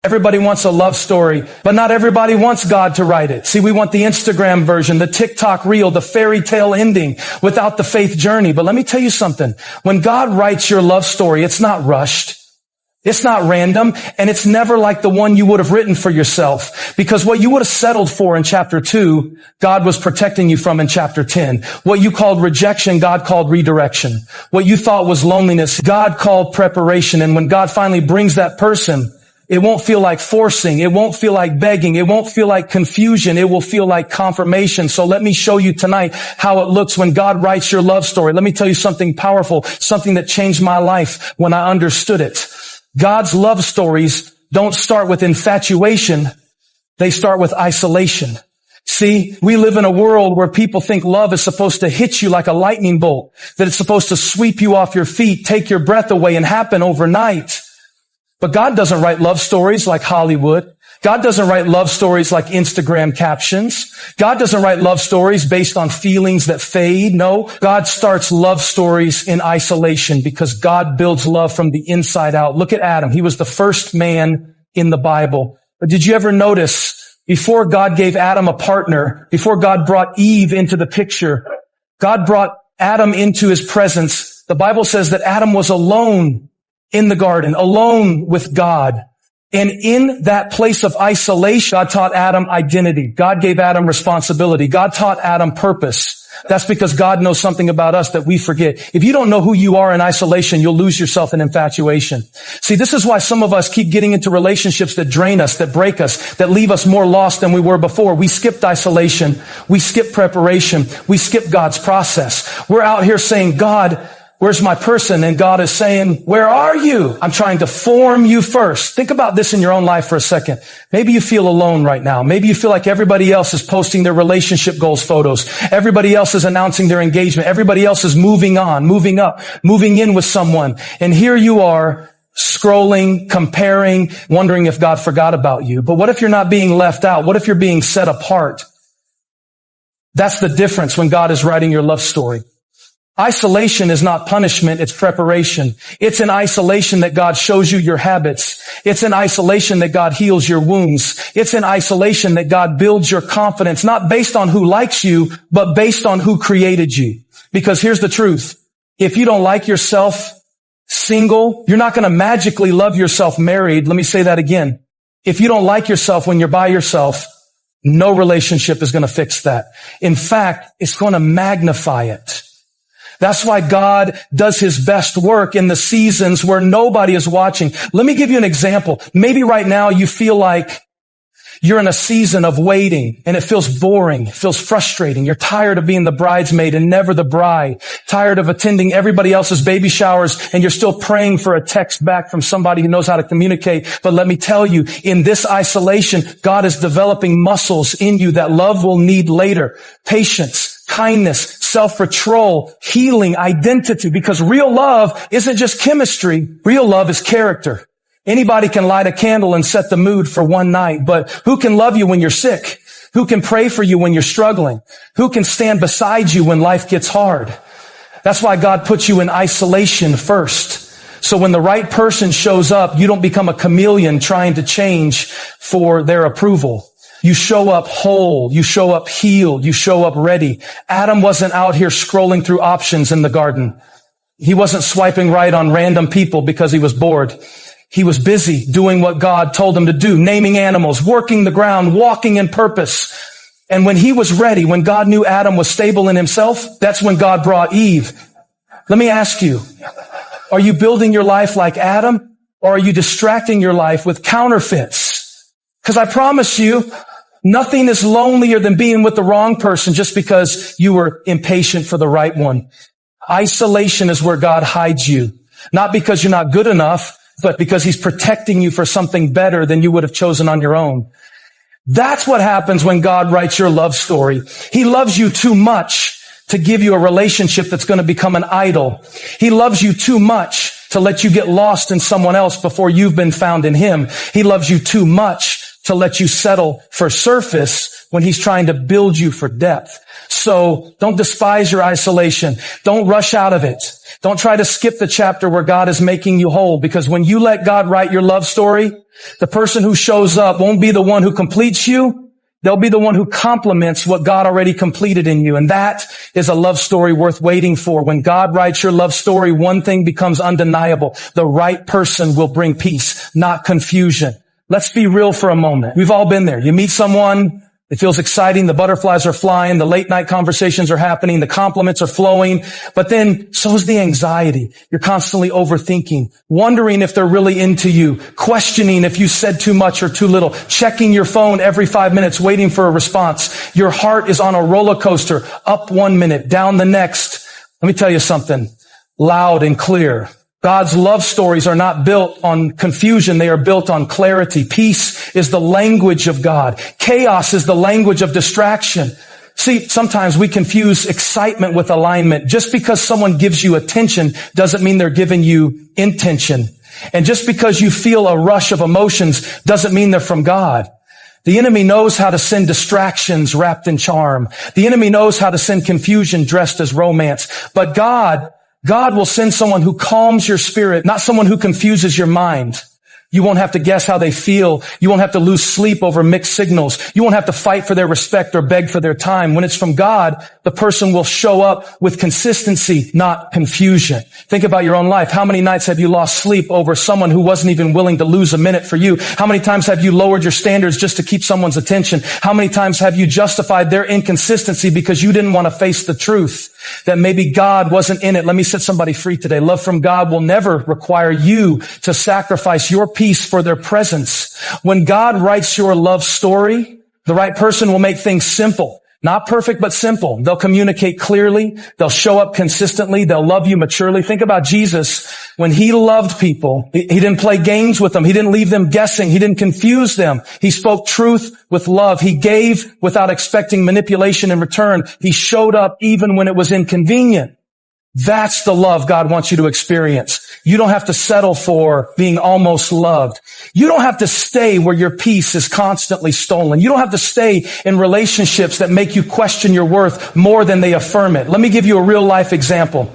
Everybody wants a love story, but not everybody wants God to write it. See, we want the Instagram version, the TikTok reel, the fairy tale ending without the faith journey. But let me tell you something. When God writes your love story, it's not rushed. It's not random, and it's never like the one you would have written for yourself. Because what you would have settled for in chapter 2, God was protecting you from in chapter 10. What you called rejection, God called redirection. What you thought was loneliness, God called preparation. And when God finally brings that person, it won't feel like forcing. It won't feel like begging. It won't feel like confusion. It will feel like confirmation. So let me show you tonight how it looks when God writes your love story. Let me tell you something powerful, something that changed my life when I understood it. God's love stories don't start with infatuation. They start with isolation. See, we live in a world where people think love is supposed to hit you like a lightning bolt, that it's supposed to sweep you off your feet, take your breath away, and happen overnight. But God doesn't write love stories like Hollywood. God doesn't write love stories like Instagram captions. God doesn't write love stories based on feelings that fade. No, God starts love stories in isolation because God builds love from the inside out. Look at Adam. He was the first man in the Bible. But did you ever notice before God gave Adam a partner, before God brought Eve into the picture, God brought Adam into his presence. The Bible says that Adam was alone in the garden, alone with God. And in that place of isolation, God taught Adam identity. God gave Adam responsibility. God taught Adam purpose. That's because God knows something about us that we forget. If you don't know who you are in isolation, you'll lose yourself in infatuation. See, this is why some of us keep getting into relationships that drain us, that break us, that leave us more lost than we were before. We skipped isolation. We skipped preparation. We skipped God's process. We're out here saying, God, where's my person? And God is saying, where are you? I'm trying to form you first. Think about this in your own life for a second. Maybe you feel alone right now. Maybe you feel like everybody else is posting their relationship goals photos. Everybody else is announcing their engagement. Everybody else is moving on, moving up, moving in with someone. And here you are scrolling, comparing, wondering if God forgot about you. But what if you're not being left out? What if you're being set apart? That's the difference when God is writing your love story. Isolation is not punishment, it's preparation. It's in isolation that God shows you your habits. It's in isolation that God heals your wounds. It's in isolation that God builds your confidence, not based on who likes you, but based on who created you. Because here's the truth. If you don't like yourself single, you're not going to magically love yourself married. Let me say that again. If you don't like yourself when you're by yourself, no relationship is going to fix that. In fact, it's going to magnify it. That's why God does his best work in the seasons where nobody is watching. Let me give you an example. Maybe right now you feel like you're in a season of waiting and it feels boring, it feels frustrating. You're tired of being the bridesmaid and never the bride, tired of attending everybody else's baby showers, and you're still praying for a text back from somebody who knows how to communicate. But let me tell you, in this isolation, God is developing muscles in you that love will need later. Patience, kindness, self-control, healing, identity, because real love isn't just chemistry. Real love is character. Anybody can light a candle and set the mood for one night, but who can love you when you're sick? Who can pray for you when you're struggling? Who can stand beside you when life gets hard? That's why God puts you in isolation first. So when the right person shows up, you don't become a chameleon trying to change for their approval. You show up whole. You show up healed. You show up ready. Adam wasn't out here scrolling through options in the garden. He wasn't swiping right on random people because he was bored. He was busy doing what God told him to do, naming animals, working the ground, walking in purpose. And when he was ready, when God knew Adam was stable in himself, that's when God brought Eve. Let me ask you, are you building your life like Adam, or are you distracting your life with counterfeits? Because I promise you, nothing is lonelier than being with the wrong person just because you were impatient for the right one. Isolation is where God hides you. Not because you're not good enough, but because he's protecting you for something better than you would have chosen on your own. That's what happens when God writes your love story. He loves you too much to give you a relationship that's going to become an idol. He loves you too much to let you get lost in someone else before you've been found in him. He loves you too much to let you settle for surface when he's trying to build you for depth. So don't despise your isolation. Don't rush out of it. Don't try to skip the chapter where God is making you whole, because when you let God write your love story, the person who shows up won't be the one who completes you. They'll be the one who complements what God already completed in you. And that is a love story worth waiting for. When God writes your love story, one thing becomes undeniable. The right person will bring peace, not confusion. Let's be real for a moment. We've all been there. You meet someone, it feels exciting, the butterflies are flying, the late night conversations are happening, the compliments are flowing, but then so's the anxiety. You're constantly overthinking, wondering if they're really into you, questioning if you said too much or too little, checking your phone every 5 minutes, waiting for a response. Your heart is on a roller coaster, up 1 minute, down the next. Let me tell you something loud and clear. God's love stories are not built on confusion. They are built on clarity. Peace is the language of God. Chaos is the language of distraction. See, sometimes we confuse excitement with alignment. Just because someone gives you attention doesn't mean they're giving you intention. And just because you feel a rush of emotions doesn't mean they're from God. The enemy knows how to send distractions wrapped in charm. The enemy knows how to send confusion dressed as romance. But God will send someone who calms your spirit, not someone who confuses your mind. You won't have to guess how they feel. You won't have to lose sleep over mixed signals. You won't have to fight for their respect or beg for their time. When it's from God, the person will show up with consistency, not confusion. Think about your own life. How many nights have you lost sleep over someone who wasn't even willing to lose a minute for you? How many times have you lowered your standards just to keep someone's attention? How many times have you justified their inconsistency because you didn't want to face the truth that maybe God wasn't in it? Let me set somebody free today. Love from God will never require you to sacrifice your peace for their presence. When God writes your love story, the right person will make things simple. Not perfect, but simple. They'll communicate clearly. They'll show up consistently. They'll love you maturely. Think about Jesus. When he loved people, he didn't play games with them. He didn't leave them guessing. He didn't confuse them. He spoke truth with love. He gave without expecting manipulation in return. He showed up even when it was inconvenient. That's the love God wants you to experience. You don't have to settle for being almost loved. You don't have to stay where your peace is constantly stolen. You don't have to stay in relationships that make you question your worth more than they affirm it. Let me give you a real life example.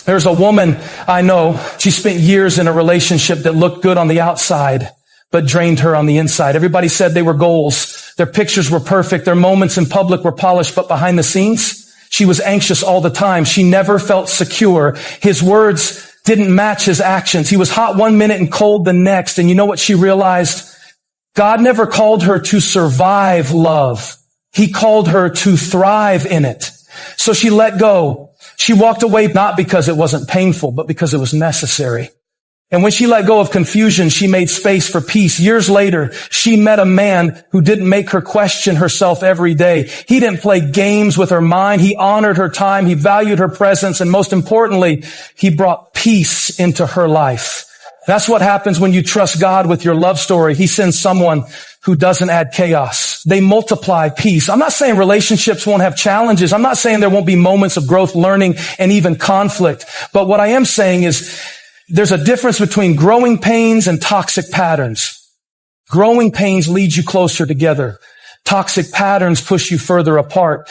There's a woman I know. She spent years in a relationship that looked good on the outside, but drained her on the inside. Everybody said they were goals. Their pictures were perfect. Their moments in public were polished, but behind the scenes, she was anxious all the time. She never felt secure. His words didn't match his actions. He was hot 1 minute and cold the next. And you know what she realized? God never called her to survive love. He called her to thrive in it. So she let go. She walked away not because it wasn't painful, but because it was necessary. And when she let go of confusion, she made space for peace. Years later, she met a man who didn't make her question herself every day. He didn't play games with her mind. He honored her time. He valued her presence. And most importantly, he brought peace into her life. That's what happens when you trust God with your love story. He sends someone who doesn't add chaos. They multiply peace. I'm not saying relationships won't have challenges. I'm not saying there won't be moments of growth, learning, and even conflict. But what I am saying is, there's a difference between growing pains and toxic patterns. Growing pains lead you closer together. Toxic patterns push you further apart.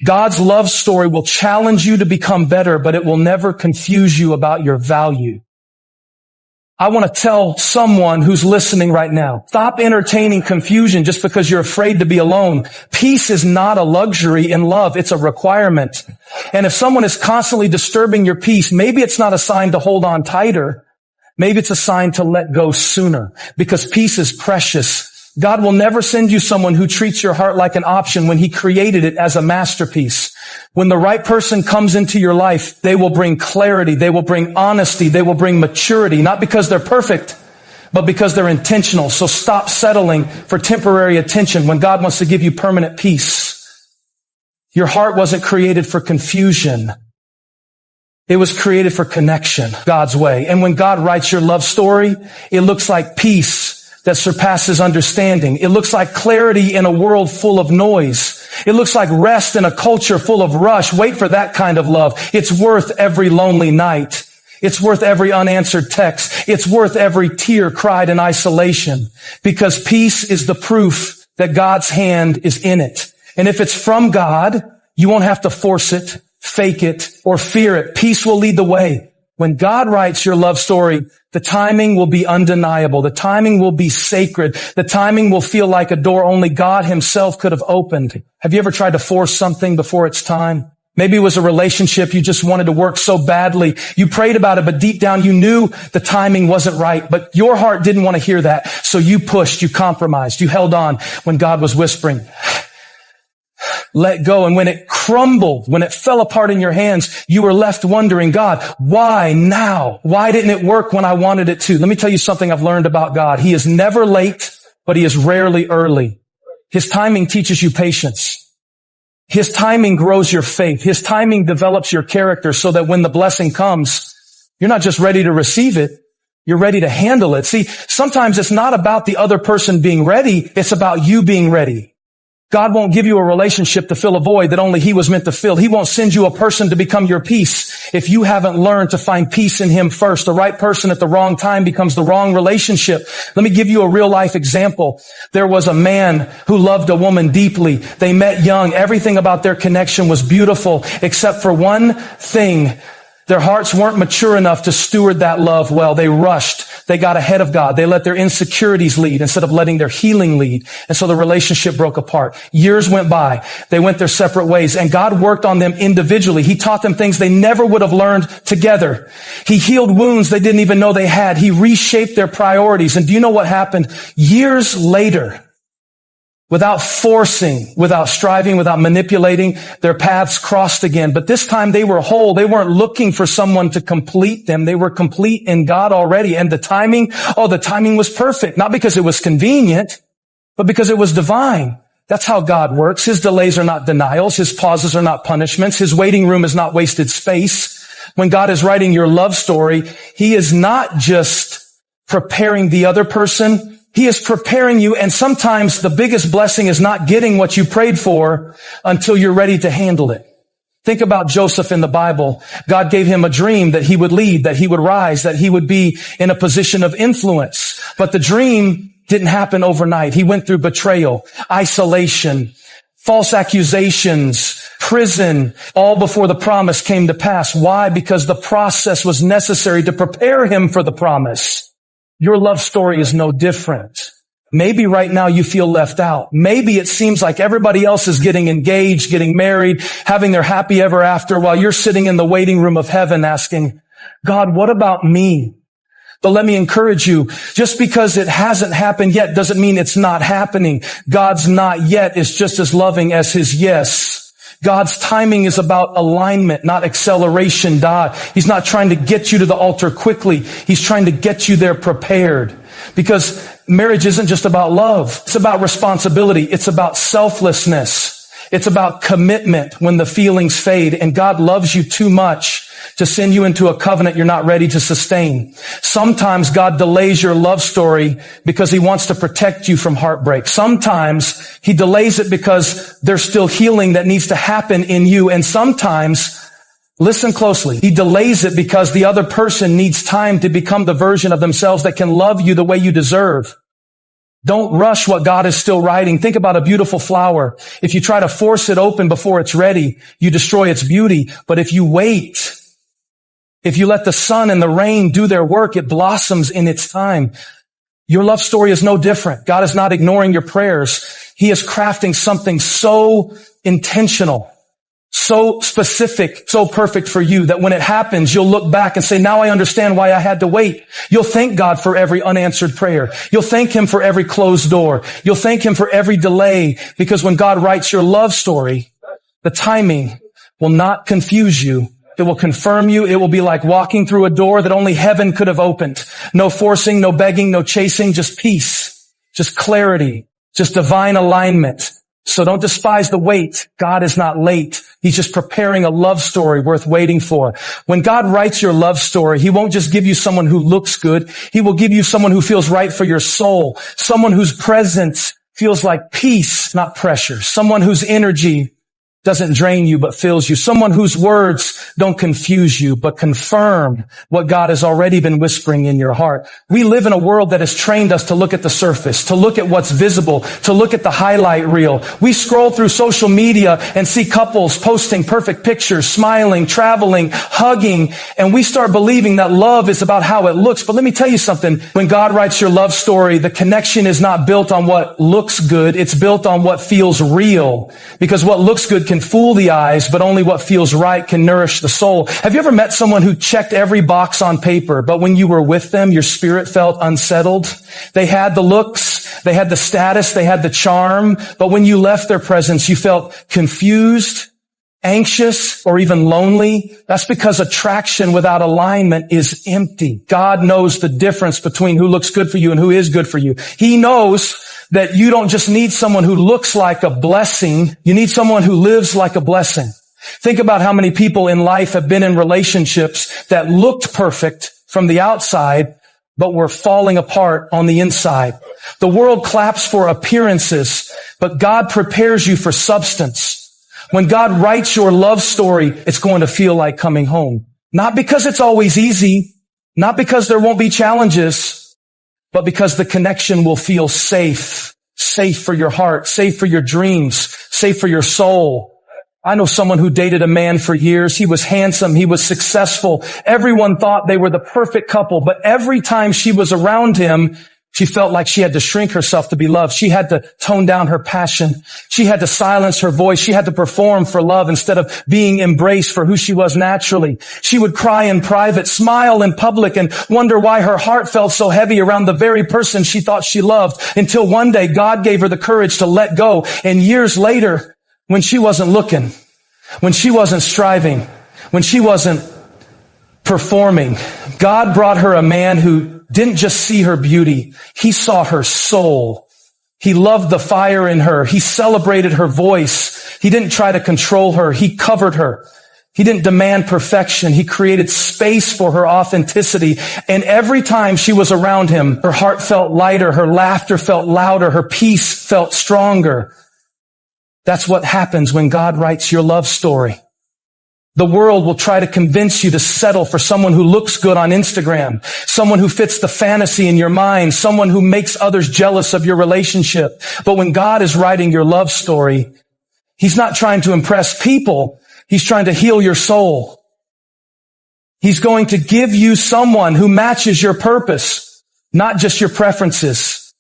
God's love story will challenge you to become better, but it will never confuse you about your value. I want to tell someone who's listening right now, stop entertaining confusion just because you're afraid to be alone. Peace is not a luxury in love. It's a requirement. And if someone is constantly disturbing your peace, maybe it's not a sign to hold on tighter. Maybe it's a sign to let go sooner, because peace is precious. God will never send you someone who treats your heart like an option when he created it as a masterpiece. When the right person comes into your life, they will bring clarity, they will bring honesty, they will bring maturity, not because they're perfect, but because they're intentional. So stop settling for temporary attention when God wants to give you permanent peace. Your heart wasn't created for confusion. It was created for connection, God's way. And when God writes your love story, it looks like peace that surpasses understanding. It looks like clarity in a world full of noise. It looks like rest in a culture full of rush. Wait for that kind of love. It's worth every lonely night. It's worth every unanswered text. It's worth every tear cried in isolation, because peace is the proof that God's hand is in it. And if it's from God, you won't have to force it, fake it, or fear it. Peace will lead the way. When God writes your love story, the timing will be undeniable. The timing will be sacred. The timing will feel like a door only God himself could have opened. Have you ever tried to force something before it's time? Maybe it was a relationship you just wanted to work so badly. You prayed about it, but deep down you knew the timing wasn't right. But your heart didn't want to hear that. So you pushed, you compromised, you held on when God was whispering, let go. And when it crumbled, when it fell apart in your hands, you were left wondering, God, why now? Why didn't it work when I wanted it to? Let me tell you something I've learned about God. He is never late, but he is rarely early. His timing teaches you patience. His timing grows your faith. His timing develops your character so that when the blessing comes, you're not just ready to receive it, you're ready to handle it. See, sometimes it's not about the other person being ready, it's about you being ready. God won't give you a relationship to fill a void that only he was meant to fill. He won't send you a person to become your peace if you haven't learned to find peace in him first. The right person at the wrong time becomes the wrong relationship. Let me give you a real life example. There was a man who loved a woman deeply. They met young. Everything about their connection was beautiful except for one thing. Their hearts weren't mature enough to steward that love well. They rushed. They got ahead of God. They let their insecurities lead instead of letting their healing lead. And so the relationship broke apart. Years went by. They went their separate ways. And God worked on them individually. He taught them things they never would have learned together. He healed wounds they didn't even know they had. He reshaped their priorities. And do you know what happened? Years later, without forcing, without striving, without manipulating, their paths crossed again. But this time they were whole. They weren't looking for someone to complete them. They were complete in God already. And the timing was perfect. Not because it was convenient, but because it was divine. That's how God works. His delays are not denials. His pauses are not punishments. His waiting room is not wasted space. When God is writing your love story, he is not just preparing the other person. He is preparing you, and sometimes the biggest blessing is not getting what you prayed for until you're ready to handle it. Think about Joseph in the Bible. God gave him a dream that he would lead, that he would rise, that he would be in a position of influence. But the dream didn't happen overnight. He went through betrayal, isolation, false accusations, prison, all before the promise came to pass. Why? Because the process was necessary to prepare him for the promise. Your love story is no different. Maybe right now you feel left out. Maybe it seems like everybody else is getting engaged, getting married, having their happy ever after while you're sitting in the waiting room of heaven asking, God, what about me? But let me encourage you, just because it hasn't happened yet doesn't mean it's not happening. God's not yet is just as loving as his yes. God's timing is about alignment, not acceleration. He's not trying to get you to the altar quickly. He's trying to get you there prepared. Because marriage isn't just about love. It's about responsibility. It's about selflessness. It's about commitment when the feelings fade. And God loves you too much to send you into a covenant you're not ready to sustain. Sometimes God delays your love story because he wants to protect you from heartbreak. Sometimes he delays it because there's still healing that needs to happen in you. And sometimes, listen closely, he delays it because the other person needs time to become the version of themselves that can love you the way you deserve. Don't rush what God is still writing. Think about a beautiful flower. If you try to force it open before it's ready, you destroy its beauty. But if you wait, if you let the sun and the rain do their work, it blossoms in its time. Your love story is no different. God is not ignoring your prayers. He is crafting something so intentional, so specific, so perfect for you that when it happens, you'll look back and say, now I understand why I had to wait. You'll thank God for every unanswered prayer. You'll thank him for every closed door. You'll thank him for every delay, because when God writes your love story, the timing will not confuse you. It will confirm you. It will be like walking through a door that only heaven could have opened. No forcing, no begging, no chasing, just peace, just clarity, just divine alignment. So don't despise the wait. God is not late. He's just preparing a love story worth waiting for. When God writes your love story, he won't just give you someone who looks good. He will give you someone who feels right for your soul, someone whose presence feels like peace, not pressure, someone whose energy doesn't drain you, but fills you. Someone whose words don't confuse you, but confirm what God has already been whispering in your heart. We live in a world that has trained us to look at the surface, to look at what's visible, to look at the highlight reel. We scroll through social media and see couples posting perfect pictures, smiling, traveling, hugging, and we start believing that love is about how it looks. But let me tell you something. When God writes your love story, the connection is not built on what looks good. It's built on what feels real. Because what looks good can fool the eyes, but only what feels right can nourish the soul. Have you ever met someone who checked every box on paper, but when you were with them, your spirit felt unsettled? They had the looks, they had the status, they had the charm, but when you left their presence, you felt confused, anxious, or even lonely. That's because attraction without alignment is empty. God knows the difference between who looks good for you and who is good for you. He knows that you don't just need someone who looks like a blessing. You need someone who lives like a blessing. Think about how many people in life have been in relationships that looked perfect from the outside, but were falling apart on the inside. The world claps for appearances, but God prepares you for substance. When God writes your love story, it's going to feel like coming home. Not because it's always easy, not because there won't be challenges, but because the connection will feel safe, safe for your heart, safe for your dreams, safe for your soul. I know someone who dated a man for years. He was handsome. He was successful. Everyone thought they were the perfect couple, but every time she was around him, she felt like she had to shrink herself to be loved. She had to tone down her passion. She had to silence her voice. She had to perform for love instead of being embraced for who she was naturally. She would cry in private, smile in public, and wonder why her heart felt so heavy around the very person she thought she loved, until one day God gave her the courage to let go. And years later, when she wasn't looking, when she wasn't striving, when she wasn't performing, God brought her a man who didn't just see her beauty. He saw her soul. He loved the fire in her. He celebrated her voice. He didn't try to control her. He covered her. He didn't demand perfection. He created space for her authenticity. And every time she was around him, her heart felt lighter. Her laughter felt louder. Her peace felt stronger. That's what happens when God writes your love story. The world will try to convince you to settle for someone who looks good on Instagram, someone who fits the fantasy in your mind, someone who makes others jealous of your relationship. But when God is writing your love story, He's not trying to impress people. He's trying to heal your soul. He's going to give you someone who matches your purpose, not just your preferences.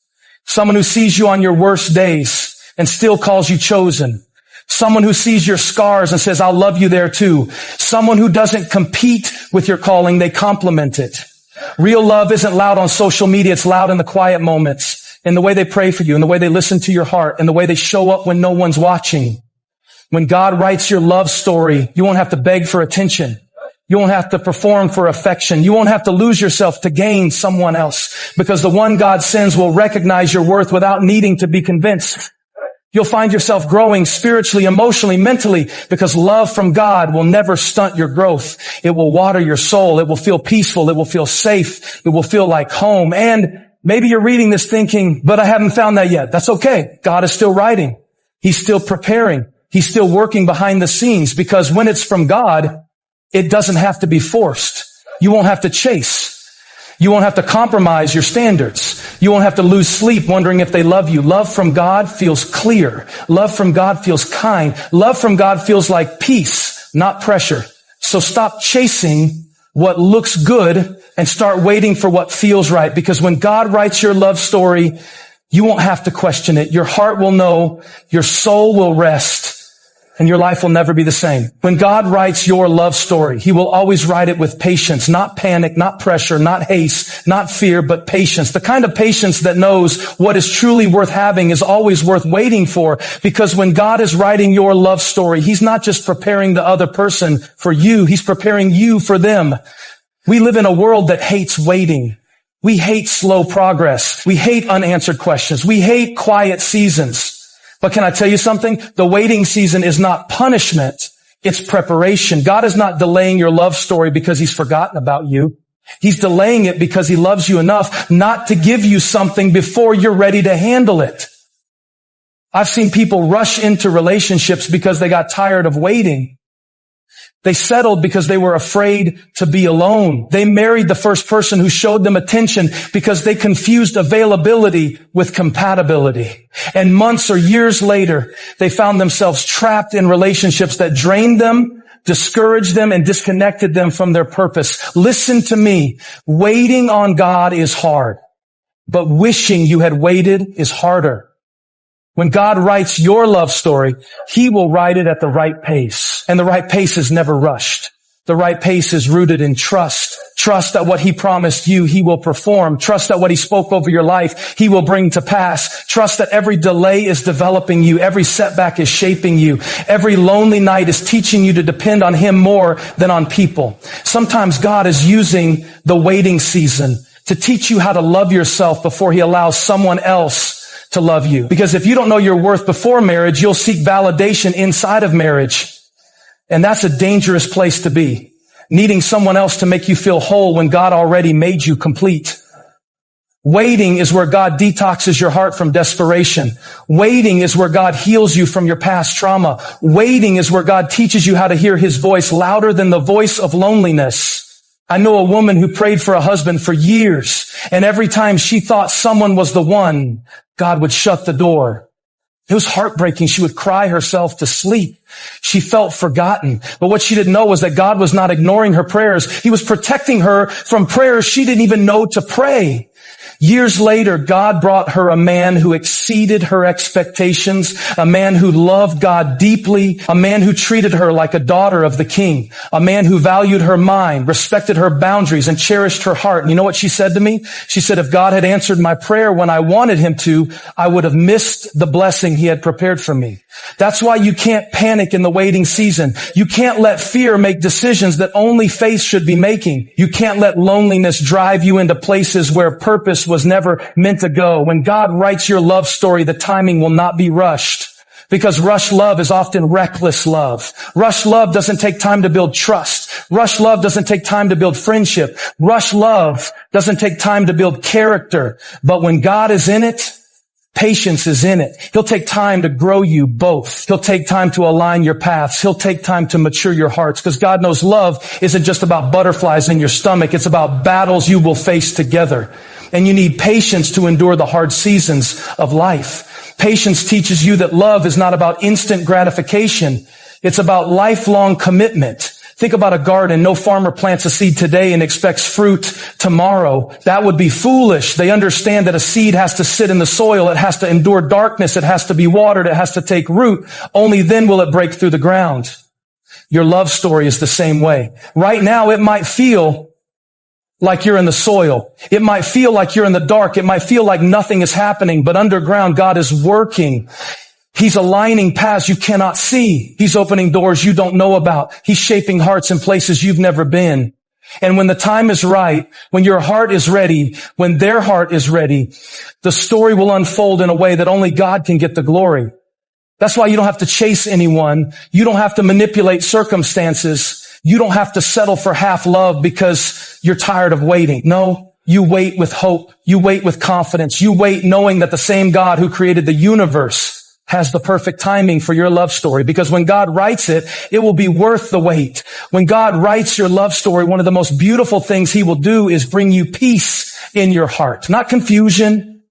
Someone who sees you on your worst days and still calls you chosen. Someone who sees your scars and says, I'll love you there too. Someone who doesn't compete with your calling, they complement it. Real love isn't loud on social media. It's loud in the quiet moments, in the way they pray for you, in the way they listen to your heart, in the way they show up when no one's watching. When God writes your love story, you won't have to beg for attention. You won't have to perform for affection. You won't have to lose yourself to gain someone else, because the one God sends will recognize your worth without needing to be convinced. You'll find yourself growing spiritually, emotionally, mentally, because love from God will never stunt your growth. It will water your soul. It will feel peaceful. It will feel safe. It will feel like home. And maybe you're reading this thinking, but I haven't found that yet. That's okay. God is still writing. He's still preparing. He's still working behind the scenes, because when it's from God, it doesn't have to be forced. You won't have to chase. You won't have to compromise your standards. You won't have to lose sleep wondering if they love you. Love from God feels clear. Love from God feels kind. Love from God feels like peace, not pressure. So stop chasing what looks good and start waiting for what feels right. Because when God writes your love story, you won't have to question it. Your heart will know, your soul will rest, and your life will never be the same. When God writes your love story, He will always write it with patience, not panic, not pressure, not haste, not fear, but patience. The kind of patience that knows what is truly worth having is always worth waiting for, because when God is writing your love story, He's not just preparing the other person for you, He's preparing you for them. We live in a world that hates waiting. We hate slow progress. We hate unanswered questions. We hate quiet seasons. But can I tell you something? The waiting season is not punishment. It's preparation. God is not delaying your love story because He's forgotten about you. He's delaying it because He loves you enough not to give you something before you're ready to handle it. I've seen people rush into relationships because they got tired of waiting. They settled because they were afraid to be alone. They married the first person who showed them attention because they confused availability with compatibility. And months or years later, they found themselves trapped in relationships that drained them, discouraged them, and disconnected them from their purpose. Listen to me. Waiting on God is hard, but wishing you had waited is harder. When God writes your love story, He will write it at the right pace. And the right pace is never rushed. The right pace is rooted in trust. Trust that what He promised you, He will perform. Trust that what He spoke over your life, He will bring to pass. Trust that every delay is developing you. Every setback is shaping you. Every lonely night is teaching you to depend on Him more than on people. Sometimes God is using the waiting season to teach you how to love yourself before He allows someone else to love you. Because if you don't know your worth before marriage, you'll seek validation inside of marriage. And that's a dangerous place to be. Needing someone else to make you feel whole when God already made you complete. Waiting is where God detoxes your heart from desperation. Waiting is where God heals you from your past trauma. Waiting is where God teaches you how to hear His voice louder than the voice of loneliness. I know a woman who prayed for a husband for years, and every time she thought someone was the one, God would shut the door. It was heartbreaking. She would cry herself to sleep. She felt forgotten. But what she didn't know was that God was not ignoring her prayers. He was protecting her from prayers she didn't even know to pray. Years later, God brought her a man who exceeded her expectations, a man who loved God deeply, a man who treated her like a daughter of the King, a man who valued her mind, respected her boundaries, and cherished her heart. And you know what she said to me? She said, if God had answered my prayer when I wanted Him to, I would have missed the blessing He had prepared for me. That's why you can't panic in the waiting season. You can't let fear make decisions that only faith should be making. You can't let loneliness drive you into places where purpose was never meant to go. When God writes your love story, the timing will not be rushed, because rushed love is often reckless love. Rushed love doesn't take time to build trust. Rushed love doesn't take time to build friendship. Rushed love doesn't take time to build character. But when God is in it, patience is in it. He'll take time to grow you both. He'll take time to align your paths. He'll take time to mature your hearts, because God knows love isn't just about butterflies in your stomach. It's about battles you will face together. And you need patience to endure the hard seasons of life. Patience teaches you that love is not about instant gratification. It's about lifelong commitment. Think about a garden. No farmer plants a seed today and expects fruit tomorrow. That would be foolish. They understand that a seed has to sit in the soil. It has to endure darkness. It has to be watered. It has to take root. Only then will it break through the ground. Your love story is the same way. Right now, it might feel like you're in the soil. It might feel like you're in the dark. It might feel like nothing is happening, but underground, God is working. He's aligning paths you cannot see. He's opening doors you don't know about. He's shaping hearts in places you've never been. And when the time is right, when your heart is ready, when their heart is ready, the story will unfold in a way that only God can get the glory. That's why you don't have to chase anyone. You don't have to manipulate circumstances. You don't have to settle for half love because you're tired of waiting. No, you wait with hope. You wait with confidence. You wait knowing that the same God who created the universe has the perfect timing for your love story. Because when God writes it, it will be worth the wait. When God writes your love story, one of the most beautiful things He will do is bring you peace in your heart. Not confusion,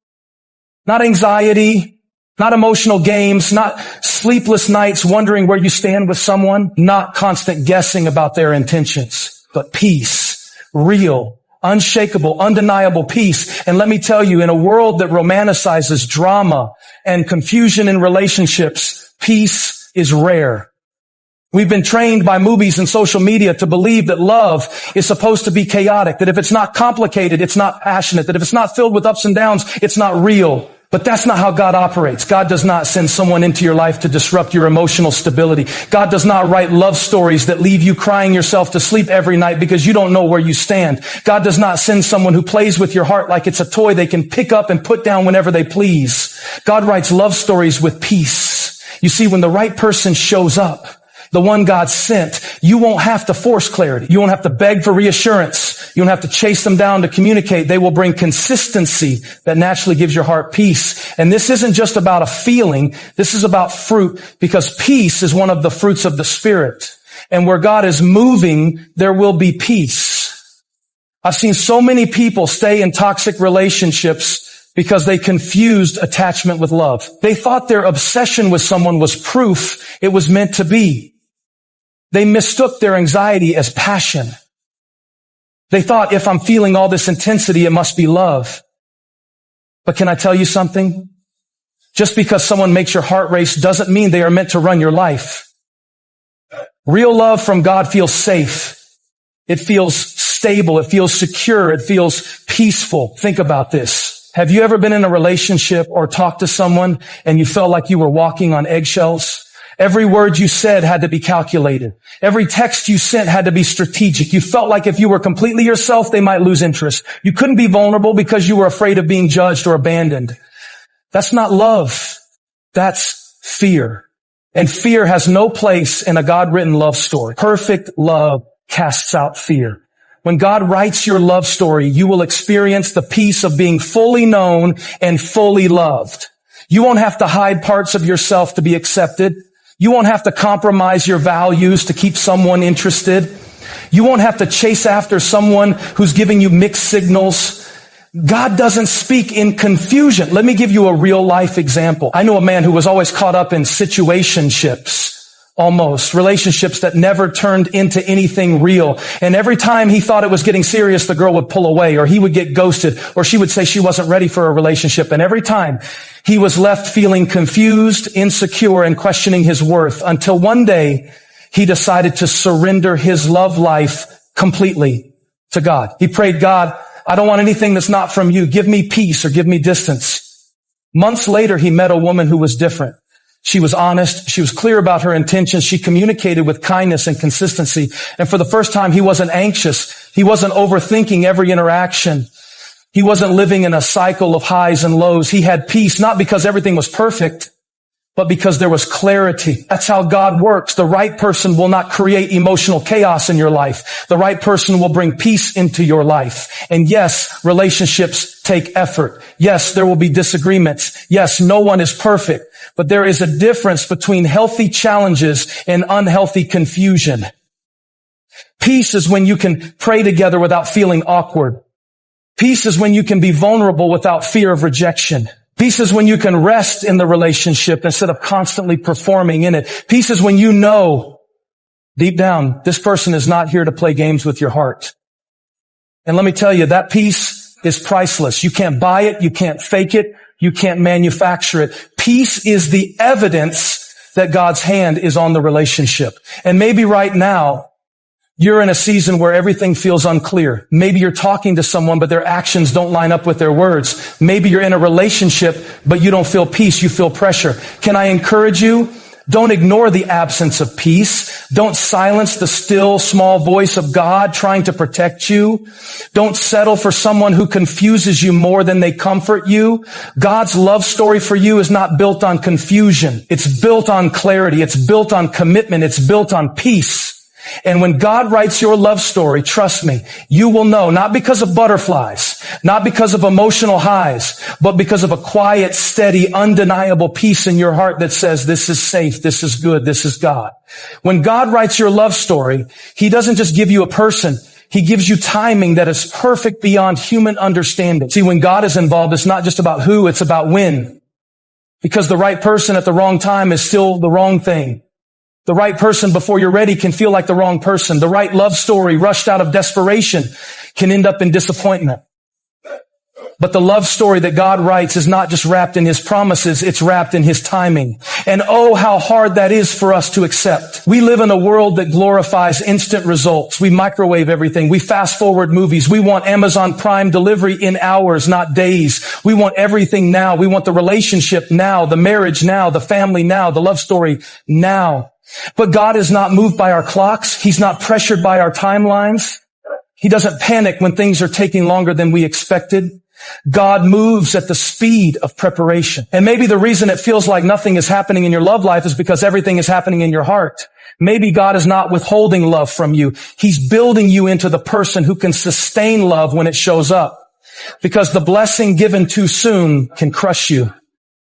not anxiety, not emotional games, not sleepless nights wondering where you stand with someone, not constant guessing about their intentions, but peace, real, unshakable, undeniable peace. And let me tell you, in a world that romanticizes drama and confusion in relationships, peace is rare. We've been trained by movies and social media to believe that love is supposed to be chaotic, that if it's not complicated, it's not passionate, that if it's not filled with ups and downs, it's not real. But that's not how God operates. God does not send someone into your life to disrupt your emotional stability. God does not write love stories that leave you crying yourself to sleep every night because you don't know where you stand. God does not send someone who plays with your heart like it's a toy they can pick up and put down whenever they please. God writes love stories with peace. You see, when the right person shows up, the one God sent, you won't have to force clarity. You won't have to beg for reassurance. You don't have to chase them down to communicate. They will bring consistency that naturally gives your heart peace. And this isn't just about a feeling. This is about fruit, because peace is one of the fruits of the Spirit. And where God is moving, there will be peace. I've seen so many people stay in toxic relationships because they confused attachment with love. They thought their obsession with someone was proof it was meant to be. They mistook their anxiety as passion. They thought, if I'm feeling all this intensity, it must be love. But can I tell you something? Just because someone makes your heart race doesn't mean they are meant to run your life. Real love from God feels safe. It feels stable. It feels secure. It feels peaceful. Think about this. Have you ever been in a relationship or talked to someone and you felt like you were walking on eggshells? Every word you said had to be calculated. Every text you sent had to be strategic. You felt like if you were completely yourself, they might lose interest. You couldn't be vulnerable because you were afraid of being judged or abandoned. That's not love. That's fear. And fear has no place in a God-written love story. Perfect love casts out fear. When God writes your love story, you will experience the peace of being fully known and fully loved. You won't have to hide parts of yourself to be accepted. You won't have to compromise your values to keep someone interested. You won't have to chase after someone who's giving you mixed signals. God doesn't speak in confusion. Let me give you a real life example. I know a man who was always caught up in situationships. Almost. Relationships that never turned into anything real. And every time he thought it was getting serious, the girl would pull away, or he would get ghosted, or she would say she wasn't ready for a relationship. And every time he was left feeling confused, insecure, and questioning his worth, until one day he decided to surrender his love life completely to God. He prayed, God, I don't want anything that's not from you. Give me peace or give me distance. Months later, he met a woman who was different. She was honest. She was clear about her intentions. She communicated with kindness and consistency. And for the first time, he wasn't anxious. He wasn't overthinking every interaction. He wasn't living in a cycle of highs and lows. He had peace, not because everything was perfect, but because there was clarity. That's how God works. The right person will not create emotional chaos in your life. The right person will bring peace into your life. And yes, relationships take effort. Yes, there will be disagreements. Yes, no one is perfect. But there is a difference between healthy challenges and unhealthy confusion. Peace is when you can pray together without feeling awkward. Peace is when you can be vulnerable without fear of rejection. Peace is when you can rest in the relationship instead of constantly performing in it. Peace is when you know deep down, this person is not here to play games with your heart. And let me tell you, that peace is priceless. You can't buy it. You can't fake it. You can't manufacture it. Peace is the evidence that God's hand is on the relationship. And maybe right now, you're in a season where everything feels unclear. Maybe you're talking to someone, but their actions don't line up with their words. Maybe you're in a relationship, but you don't feel peace. You feel pressure. Can I encourage you? Don't ignore the absence of peace. Don't silence the still, small voice of God trying to protect you. Don't settle for someone who confuses you more than they comfort you. God's love story for you is not built on confusion. It's built on clarity. It's built on commitment. It's built on peace. And when God writes your love story, trust me, you will know, not because of butterflies, not because of emotional highs, but because of a quiet, steady, undeniable peace in your heart that says, this is safe, this is good, this is God. When God writes your love story, He doesn't just give you a person. He gives you timing that is perfect beyond human understanding. See, when God is involved, it's not just about who, it's about when. Because the right person at the wrong time is still the wrong thing. The right person before you're ready can feel like the wrong person. The right love story rushed out of desperation can end up in disappointment. But the love story that God writes is not just wrapped in His promises, it's wrapped in His timing. And oh, how hard that is for us to accept. We live in a world that glorifies instant results. We microwave everything. We fast forward movies. We want Amazon Prime delivery in hours, not days. We want everything now. We want the relationship now, the marriage now, the family now, the love story now. But God is not moved by our clocks. He's not pressured by our timelines. He doesn't panic when things are taking longer than we expected. God moves at the speed of preparation. And maybe the reason it feels like nothing is happening in your love life is because everything is happening in your heart. Maybe God is not withholding love from you. He's building you into the person who can sustain love when it shows up. Because the blessing given too soon can crush you. Let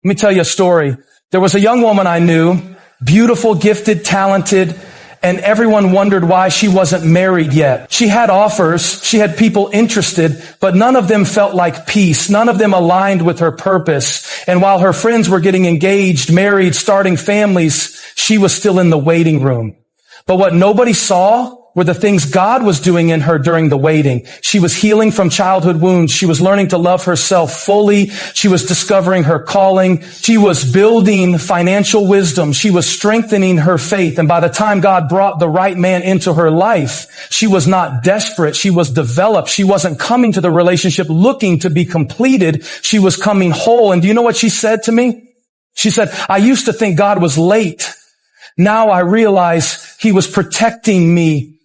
me tell you a story. There was a young woman I knew, beautiful, gifted, talented, and everyone wondered why she wasn't married yet. She had offers, she had people interested, but none of them felt like peace. None of them aligned with her purpose. And while her friends were getting engaged, married, starting families, she was still in the waiting room. But what nobody saw were the things God was doing in her during the waiting. She was healing from childhood wounds. She was learning to love herself fully. She was discovering her calling. She was building financial wisdom. She was strengthening her faith. And by the time God brought the right man into her life, she was not desperate. She was developed. She wasn't coming to the relationship looking to be completed. She was coming whole. And do you know what she said to me? She said, I used to think God was late. Now I realize he was protecting me